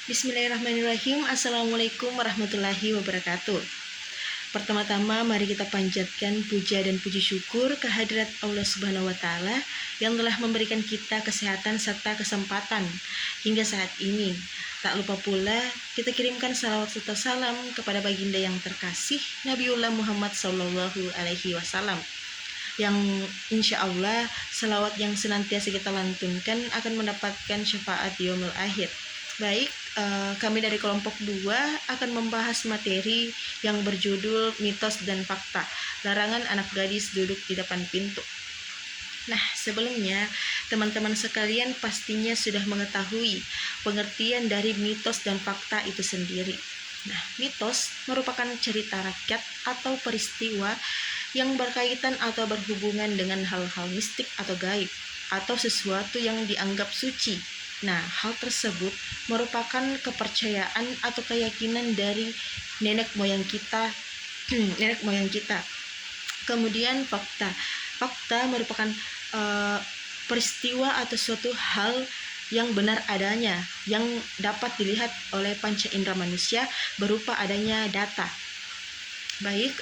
Bismillahirrahmanirrahim. Assalamualaikum warahmatullahi wabarakatuh. Pertama-tama mari kita panjatkan puja dan puji syukur kehadirat Allah Subhanahu wa taala yang telah memberikan kita kesehatan serta kesempatan hingga saat ini. Tak lupa pula kita kirimkan salawat serta salam kepada baginda yang terkasih Nabiullah Muhammad sallallahu alaihi wasallam, yang insya Allah salawat yang senantiasa kita lantunkan akan mendapatkan syafaat di yaumil akhir. Baik, kami dari kelompok 2 akan membahas materi yang berjudul mitos dan fakta, larangan anak gadis duduk di depan pintu. Nah, sebelumnya teman-teman sekalian pastinya sudah mengetahui pengertian dari mitos dan fakta itu sendiri. Nah, mitos merupakan cerita rakyat atau peristiwa yang berkaitan atau berhubungan dengan hal-hal mistik atau gaib, atau sesuatu yang dianggap suci. Nah, hal tersebut merupakan kepercayaan atau keyakinan dari nenek moyang kita. Kemudian fakta merupakan peristiwa atau suatu hal yang benar adanya, yang dapat dilihat oleh panca indera manusia berupa adanya data. Baik,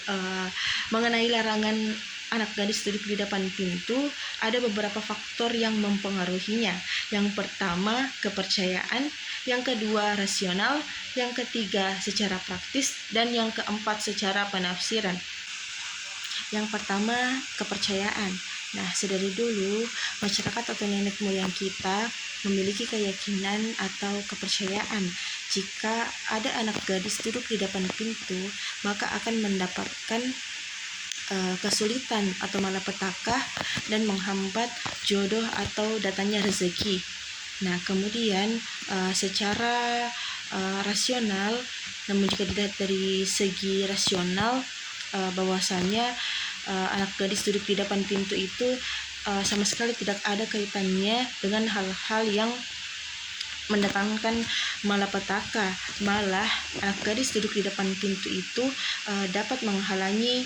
mengenai larangan anak gadis duduk di depan pintu, ada beberapa faktor yang mempengaruhinya. Yang pertama, kepercayaan, yang kedua, rasional, yang ketiga, secara praktis, dan yang keempat, secara penafsiran. Yang pertama, kepercayaan. Nah, sedari dulu masyarakat atau nenek moyang kita memiliki keyakinan atau kepercayaan jika ada anak gadis duduk di depan pintu, maka akan mendapatkan kesulitan atau malapetaka dan menghambat jodoh atau datangnya rezeki. Nah, kemudian secara rasional, namun jika dilihat dari segi rasional, bahwasanya anak gadis duduk di depan pintu itu sama sekali tidak ada kaitannya dengan hal-hal yang mendatangkan malapetaka. Malah anak gadis duduk di depan pintu itu dapat menghalangi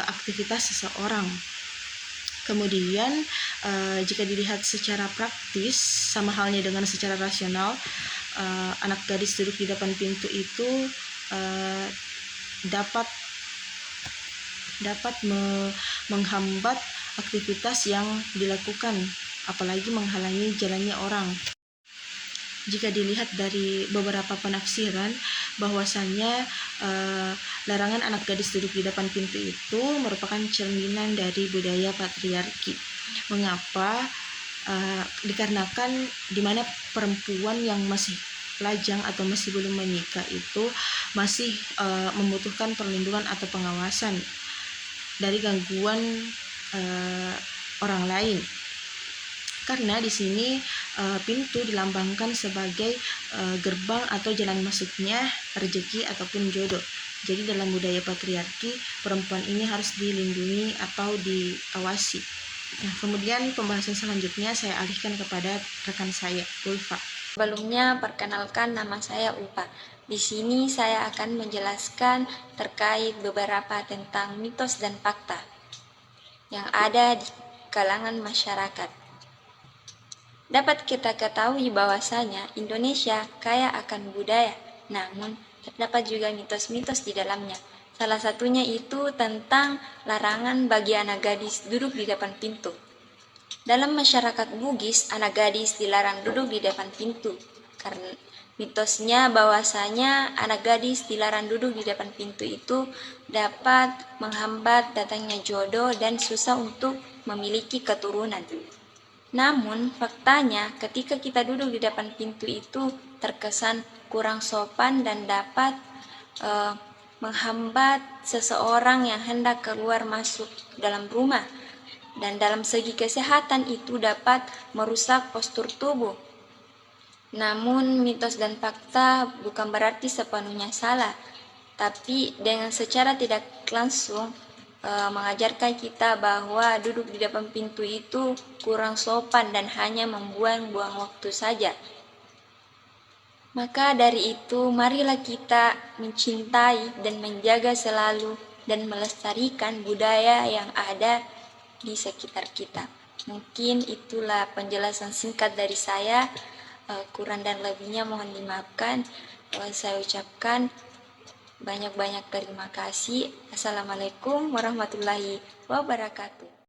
aktivitas seseorang. Kemudian jika dilihat secara praktis, sama halnya dengan secara rasional, anak gadis duduk di depan pintu itu dapat menghambat aktivitas yang dilakukan, apalagi menghalangi jalannya orang. Jika dilihat dari beberapa penafsiran, bahwasannya larangan anak gadis duduk di depan pintu itu merupakan cerminan dari budaya patriarki. Mengapa? Dikarenakan dimana perempuan yang masih lajang atau masih belum menikah itu masih membutuhkan perlindungan atau pengawasan dari gangguan orang lain. Karena di sini pintu dilambangkan sebagai gerbang atau jalan masuknya rezeki ataupun jodoh. Jadi dalam budaya patriarki, perempuan ini harus dilindungi atau diawasi. Nah, kemudian pembahasan selanjutnya saya alihkan kepada rekan saya, Ulfa. Sebelumnya, perkenalkan, nama saya Ulfa. Di sini saya akan menjelaskan terkait beberapa tentang mitos dan fakta yang ada di kalangan masyarakat. Dapat kita ketahui bahwasanya Indonesia kaya akan budaya, namun terdapat juga mitos-mitos di dalamnya. Salah satunya itu tentang larangan bagi anak gadis duduk di depan pintu. Dalam masyarakat Bugis, anak gadis dilarang duduk di depan pintu, karena mitosnya bahwasanya anak gadis dilarang duduk di depan pintu itu dapat menghambat datangnya jodoh dan susah untuk memiliki keturunan. Namun, faktanya ketika kita duduk di depan pintu itu terkesan kurang sopan dan dapat menghambat seseorang yang hendak keluar masuk dalam rumah. Dan dalam segi kesehatan itu dapat merusak postur tubuh. Namun, mitos dan fakta bukan berarti sepenuhnya salah, tapi dengan secara tidak langsung mengajarkan kita bahwa duduk di depan pintu itu kurang sopan dan hanya membuang-buang waktu saja. Maka dari itu, marilah kita mencintai dan menjaga selalu dan melestarikan budaya yang ada di sekitar kita. Mungkin itulah penjelasan singkat dari saya. kurang dan lebihnya mohon dimaafkan. Saya ucapkan banyak-banyak terima kasih. Assalamualaikum warahmatullahi wabarakatuh.